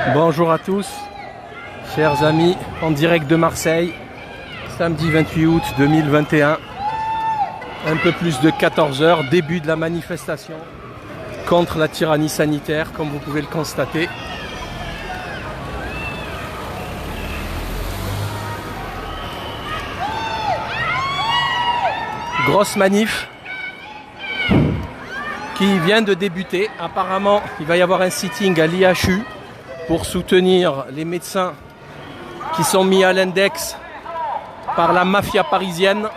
Bonjour à tous, chers amis, en direct de Marseille, samedi 28 août 2021, un peu plus de 14 heures, début de la manifestation contre la tyrannie sanitaire, comme vous pouvez le constater. Grosse manif qui vient de débuter. Apparemment, il va y avoir un sitting à l'IHU pour soutenir les médecins qui sont mis à l'index par la mafia parisienne.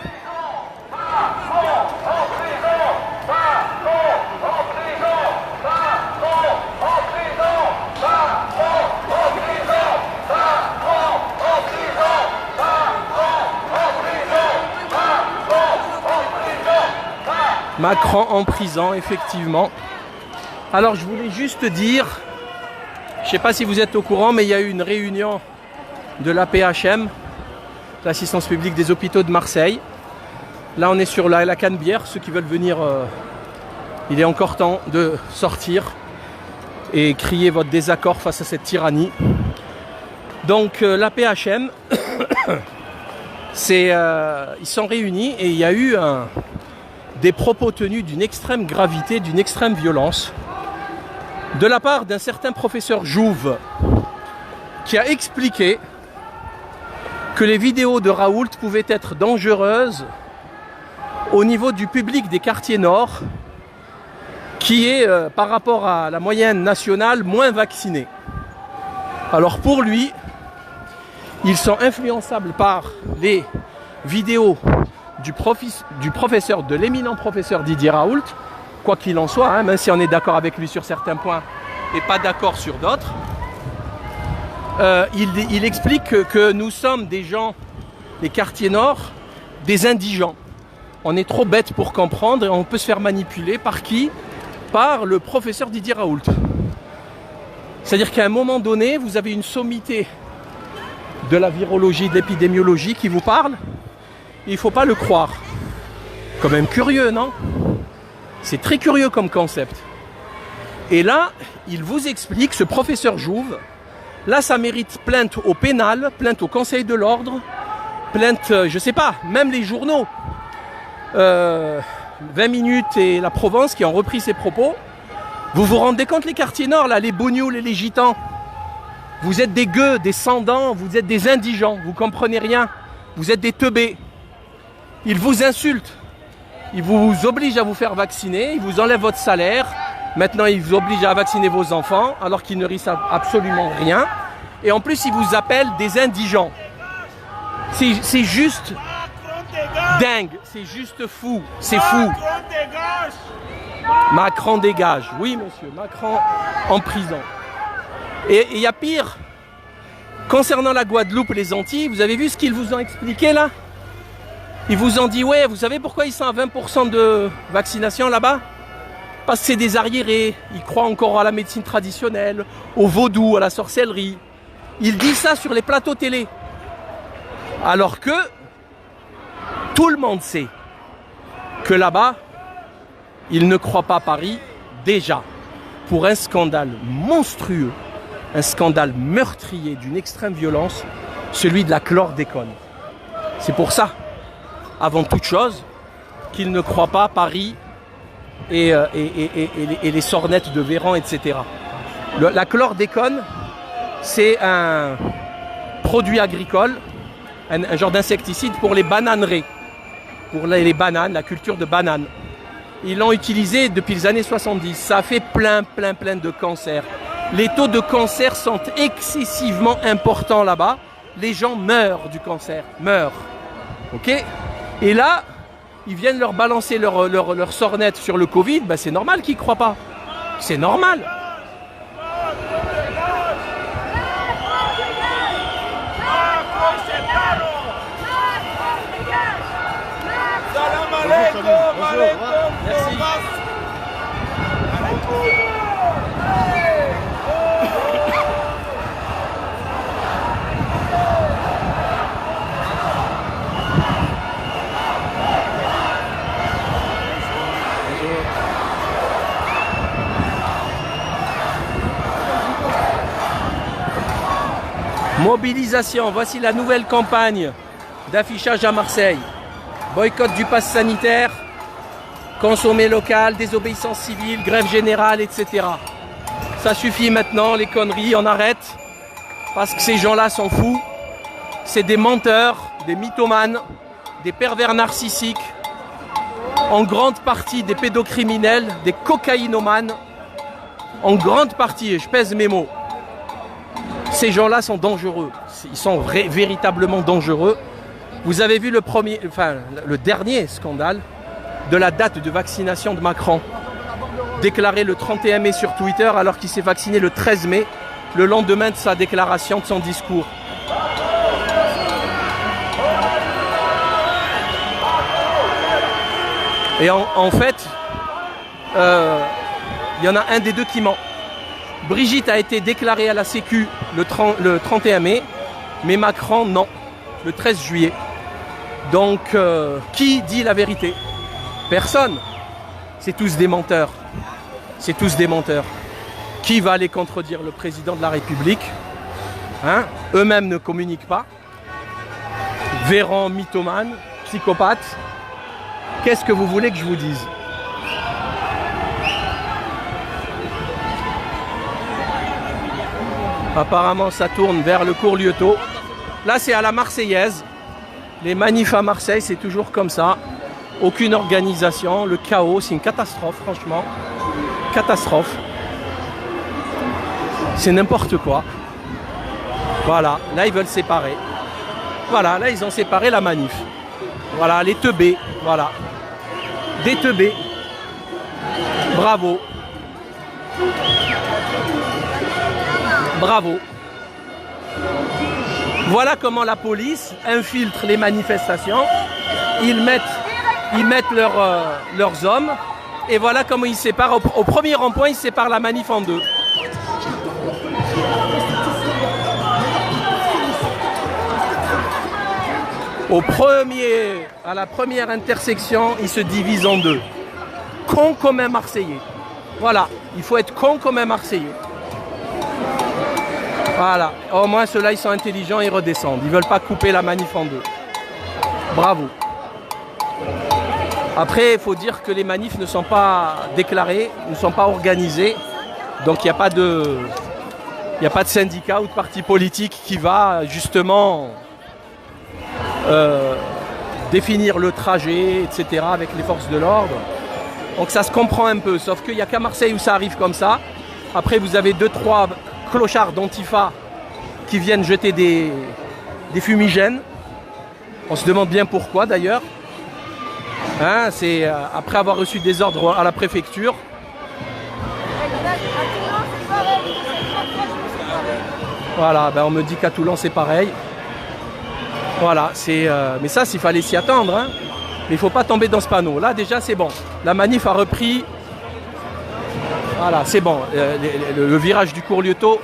Macron en prison, effectivement. Alors, je voulais juste dire, je ne sais pas si vous êtes au courant, mais il y a eu une réunion de l'APHM, l'Assistance publique des hôpitaux de Marseille. Là, on est sur la Canebière. Ceux qui veulent venir, il est encore temps de sortir et crier votre désaccord face à cette tyrannie. Donc, l'APHM, ils sont réunis et il y a eu des propos tenus d'une extrême gravité, d'une extrême violence, de la part d'un certain professeur Jouve, qui a expliqué que les vidéos de Raoult pouvaient être dangereuses au niveau du public des quartiers nord, qui est, par rapport à la moyenne nationale, moins vacciné. Alors pour lui, ils sont influençables par les vidéos du professeur, de l'éminent professeur Didier Raoult, quoi qu'il en soit, même si on est d'accord avec lui sur certains points et pas d'accord sur d'autres. Il explique que nous sommes des gens, les quartiers nord, des indigents. On est trop bêtes pour comprendre et on peut se faire manipuler par qui? Par le professeur Didier Raoult. C'est-à-dire qu'à un moment donné, vous avez une sommité de la virologie, de l'épidémiologie qui vous parle. Il ne faut pas le croire. Quand même curieux, non? C'est très curieux comme concept. Et là, il vous explique, ce professeur Jouve, là ça mérite plainte au pénal, plainte au Conseil de l'Ordre, plainte, je sais pas, même les journaux. 20 minutes et la Provence qui ont repris ses propos. Vous vous rendez compte les quartiers nord, là, les bougnoules et les gitans? Vous êtes des gueux, des sans-dents, vous êtes des indigents, vous comprenez rien. Vous êtes des teubés. Ils vous insultent. Ils vous obligent à vous faire vacciner, ils vous enlèvent votre salaire. Maintenant, ils vous obligent à vacciner vos enfants, alors qu'ils ne risquent absolument rien. Et en plus, ils vous appellent des indigents. C'est juste dingue, c'est juste fou, c'est fou. Macron dégage. Oui, monsieur, Macron en prison. Et il y a pire. Concernant la Guadeloupe et les Antilles, vous avez vu ce qu'ils vous ont expliqué là? Ils vous ont dit, ouais, vous savez pourquoi ils sont à 20% de vaccination là-bas? Parce que c'est des arriérés, ils croient encore à la médecine traditionnelle, au vaudou, à la sorcellerie. Ils disent ça sur les plateaux télé. Alors que tout le monde sait que là-bas, ils ne croient pas Paris déjà pour un scandale monstrueux, un scandale meurtrier d'une extrême violence, celui de la chlordécone. C'est pour ça, avant toute chose, qu'ils ne croient pas Paris et les sornettes de Véran, etc. La chlordécone, c'est un produit agricole, un genre d'insecticide pour les bananeraies, pour les bananes, la culture de bananes. Ils l'ont utilisé depuis les années 70. Ça a fait plein de cancers. Les taux de cancer sont excessivement importants là-bas. Les gens meurent du cancer, meurent. Ok? Et là, ils viennent leur balancer leur sornette sur le Covid, ben c'est normal qu'ils ne croient pas. C'est normal. Bonjour. Merci. Mobilisation, voici la nouvelle campagne d'affichage à Marseille. Boycott du pass sanitaire, consommer local, désobéissance civile, grève générale, etc. Ça suffit maintenant, les conneries, on arrête. Parce que ces gens-là sont fous. C'est des menteurs, des mythomanes, des pervers narcissiques, en grande partie des pédocriminels, des cocaïnomanes, en grande partie, et je pèse mes mots. Ces gens-là sont dangereux, ils sont véritablement dangereux. Vous avez vu le dernier scandale de la date de vaccination de Macron, déclaré le 31 mai sur Twitter alors qu'il s'est vacciné le 13 mai, le lendemain de sa déclaration, de son discours. Et en fait, il y en a un des deux qui ment. Brigitte a été déclarée à la Sécu le 31 mai, mais Macron, non, le 13 juillet. Donc, qui dit la vérité? Personne. C'est tous des menteurs. C'est tous des menteurs. Qui va aller contredire le président de la République? Eux-mêmes ne communiquent pas. Véran, mythomane, psychopathe. Qu'est-ce que vous voulez que je vous dise? Apparemment, ça tourne vers le cours Lieutot. Là, c'est à la Marseillaise. Les manifs à Marseille, c'est toujours comme ça. Aucune organisation, le chaos, c'est une catastrophe, franchement. Catastrophe. C'est n'importe quoi. Voilà, là, ils veulent séparer. Voilà, là, ils ont séparé la manif. Voilà, les teubés, voilà. Des teubés. Bravo. Bravo. Voilà comment la police infiltre les manifestations. Ils mettent leurs hommes. Et voilà comment ils séparent. Au premier rond-point, ils séparent la manif en deux. À la première intersection, ils se divisent en deux. Con comme un Marseillais. Voilà, il faut être con comme un Marseillais. Voilà, au moins ceux-là, ils sont intelligents, ils redescendent. Ils ne veulent pas couper la manif en deux. Bravo. Après, il faut dire que les manifs ne sont pas déclarés, ne sont pas organisés. Donc il n'y a pas de syndicat ou de parti politique qui va justement définir le trajet, etc. avec les forces de l'ordre. Donc ça se comprend un peu, sauf qu'il n'y a qu'à Marseille où ça arrive comme ça. Après, vous avez 2-3 clochards d'Antifa qui viennent jeter des fumigènes. On se demande bien pourquoi d'ailleurs. C'est après avoir reçu des ordres à la préfecture. Voilà, on me dit qu'à Toulon c'est pareil. Voilà, mais ça, s'il fallait s'y attendre. Mais il ne faut pas tomber dans ce panneau. Là, déjà, c'est bon. La manif a repris. Voilà, c'est bon. Le virage du cours Lieutot,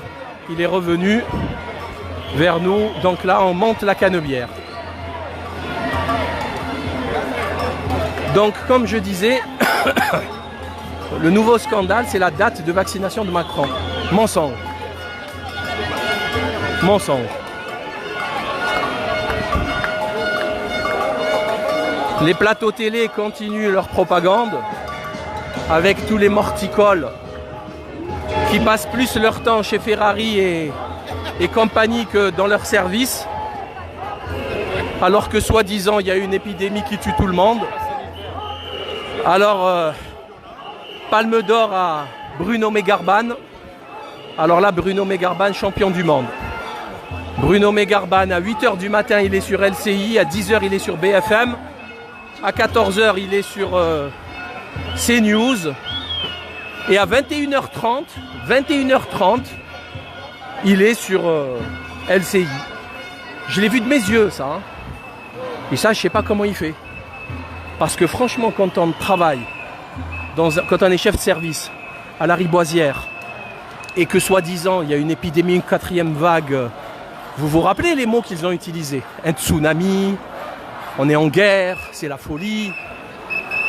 il est revenu vers nous. Donc là, on monte la Canebière. Donc, comme je disais, le nouveau scandale, c'est la date de vaccination de Macron. Mensonge. Mensonge. Les plateaux télé continuent leur propagande avec tous les morticoles qui passent plus leur temps chez Ferrari et compagnie que dans leur service, alors que soi-disant il y a une épidémie qui tue tout le monde. Alors, Palme d'or à Bruno Mégarban. Alors là, Bruno Mégarban, champion du monde. Bruno Mégarban, à 8h du matin, il est sur LCI, à 10h, il est sur BFM. À 14h, il est sur CNews. Et à 21h30, il est sur LCI. Je l'ai vu de mes yeux, ça. Et ça, je ne sais pas comment il fait. Parce que franchement, quand on travaille, quand on est chef de service à la Riboisière, et que soi-disant, il y a une épidémie, une 4e vague, vous vous rappelez les mots qu'ils ont utilisés? Un tsunami, on est en guerre, c'est la folie.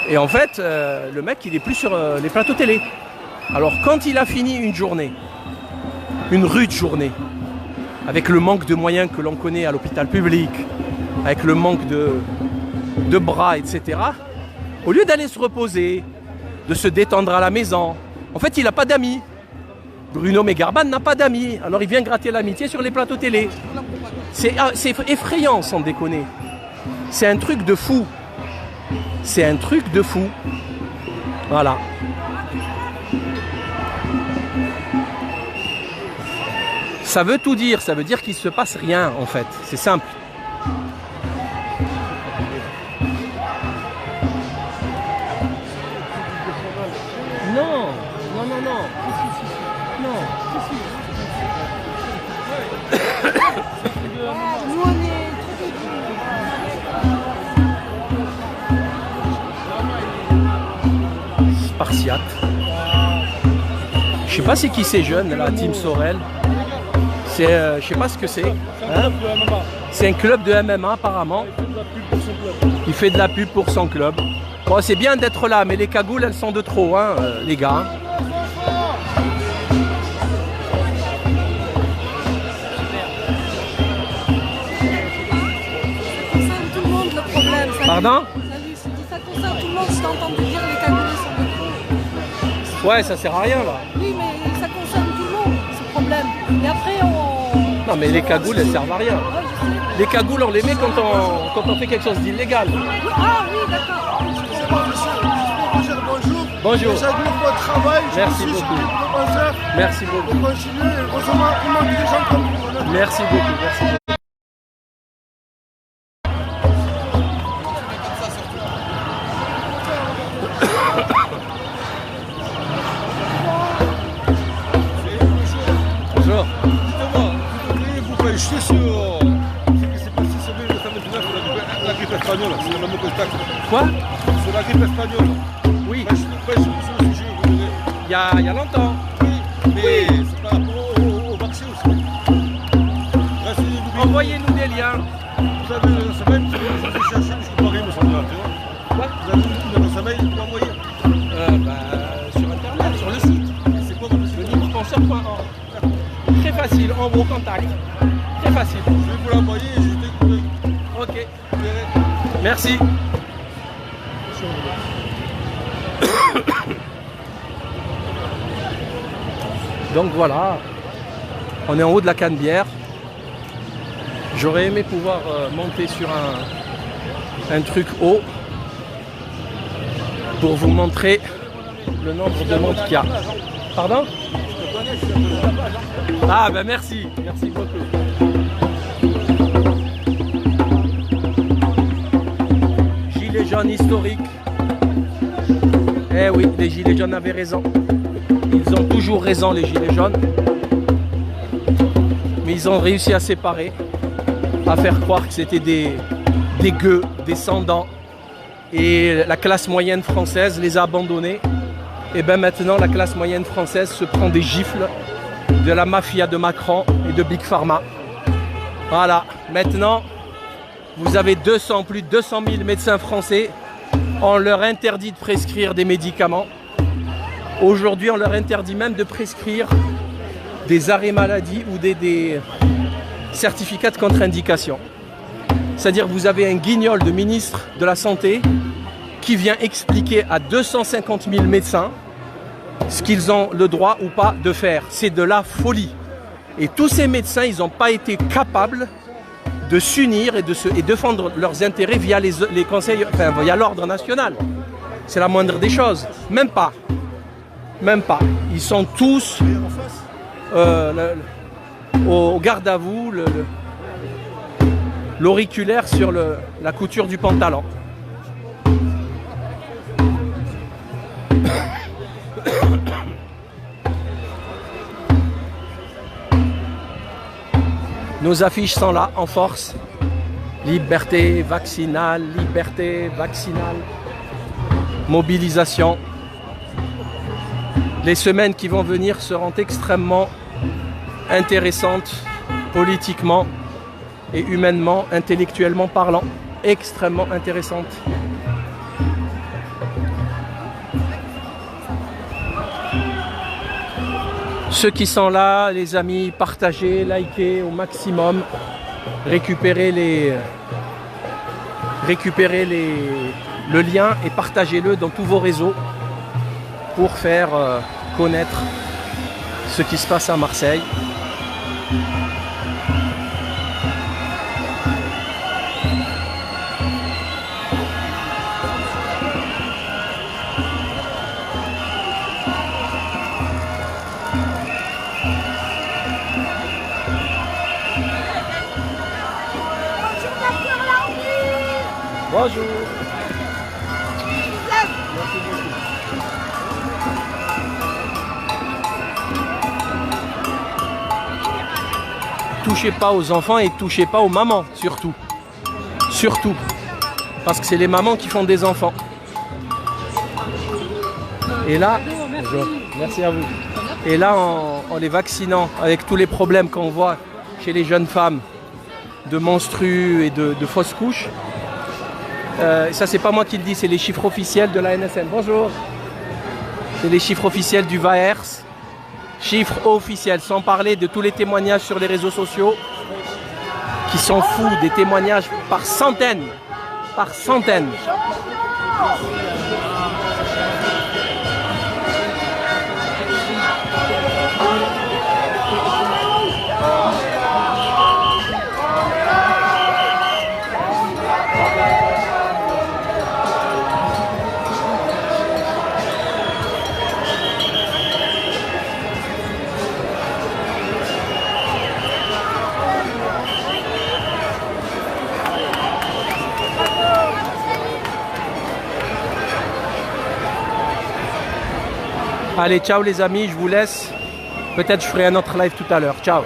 Et en fait, le mec, il est plus sur les plateaux télé. Alors, quand il a fini une journée, une rude journée, avec le manque de moyens que l'on connaît à l'hôpital public, avec le manque de bras, etc., au lieu d'aller se reposer, de se détendre à la maison, en fait, il n'a pas d'amis. Bruno Megarban n'a pas d'amis, alors il vient gratter l'amitié sur les plateaux télé. C'est effrayant, sans déconner. C'est un truc de fou. C'est un truc de fou. Voilà. Ça veut tout dire, ça veut dire qu'il ne se passe rien, en fait. C'est simple. Non, non, non, non. Non. Nous, on est... Spartiate. Je sais pas c'est qui ces jeunes là, Team Sorel. C'est, je sais pas ce que c'est. Hein, c'est un club de MMA apparemment. Il fait de la pub pour son club. Bon, c'est bien d'être là, mais les cagoules elles sont de trop, hein, les gars. Pardon? Ça concerne tout le monde, je t'ai entendu dire les cagoulés sont de trop. Ouais, ça sert à rien là. Oui, mais ça concerne tout le monde, ce problème. Et après, on... Non, mais les cagoules, elles servent à rien. Ouais, je sais. Les cagoules, on les met quand on fait quelque chose d'illégal. Ah oui, d'accord. Bonjour. Bonjour. J'admire votre travail. Merci beaucoup. Merci beaucoup. Continuez. Heureusement, il manque des gens comme vous. Merci beaucoup. Merci beaucoup. Bonjour. Vous pouvez jeter sur ce qui s'est passé sur le samedi 29 sur la grippe espagnole, c'est le même contact. Quoi? Sur la grippe espagnole. Oui. Je suis sur le sujet, vous verrez. Il y a longtemps. Oui, mais c'est par rapport au vaccin aussi. Là, c'est n'oubliez- Envoyez-nous des liens. Vous avez le sommeil, je vous ai cherché, je ne peux pas rien me sembler, tu vois. Quoi? Vous avez le sommeil, vous l'envoyez. Sur internet, sur le site. C'est quoi votre Le site? livre-sponsor.org. Très facile, en vos contacts. Très facile. Je vais vous l'envoyer et je vais écouter. Ok. Vous verrez. Merci. Donc voilà, on est en haut de la Canebière. J'aurais aimé pouvoir monter sur un truc haut pour vous montrer le nombre de monde qu'il y a. Pardon? Ah ben merci, merci beaucoup. Gilets jaunes historiques. Eh oui, les gilets jaunes avaient raison. Ils ont toujours raison, les gilets jaunes. Mais ils ont réussi à séparer, à faire croire que c'était des gueux, descendants. Et la classe moyenne française les a abandonnés. Et bien maintenant, la classe moyenne française se prend des gifles de la mafia de Macron et de Big Pharma. Voilà, maintenant, vous avez plus de 200 000 médecins français. On leur interdit de prescrire des médicaments. Aujourd'hui, on leur interdit même de prescrire des arrêts maladie ou des certificats de contre-indication. C'est-à-dire que vous avez un guignol de ministre de la Santé qui vient expliquer à 250 000 médecins ce qu'ils ont le droit ou pas de faire. C'est de la folie. Et tous ces médecins, ils n'ont pas été capables de s'unir et de défendre leurs intérêts via les conseils, enfin via l'ordre national. C'est la moindre des choses. Même pas. Même pas. Ils sont tous au garde à vous, l'auriculaire sur la couture du pantalon. Nos affiches sont là en force. Liberté vaccinale, mobilisation. Les semaines qui vont venir seront extrêmement intéressantes, politiquement et humainement, intellectuellement parlant. Extrêmement intéressantes. Ceux qui sont là, les amis, partagez, likez au maximum. Récupérez le lien et partagez-le dans tous vos réseaux pour faire connaître ce qui se passe à Marseille. Bonjour. Touchez pas aux enfants et touchez pas aux mamans, surtout. Surtout. Parce que c'est les mamans qui font des enfants. Et là, bonjour. Merci à vous. Et là, en les vaccinant, avec tous les problèmes qu'on voit chez les jeunes femmes, de menstrues et de fausses couches, ça c'est pas moi qui le dis, c'est les chiffres officiels de la NSM. Bonjour. C'est les chiffres officiels du VAERS. Chiffres officiels, sans parler de tous les témoignages sur les réseaux sociaux qui sont fous, des témoignages par centaines. Par centaines. Allez, ciao les amis, je vous laisse. Peut-être je ferai un autre live tout à l'heure. Ciao.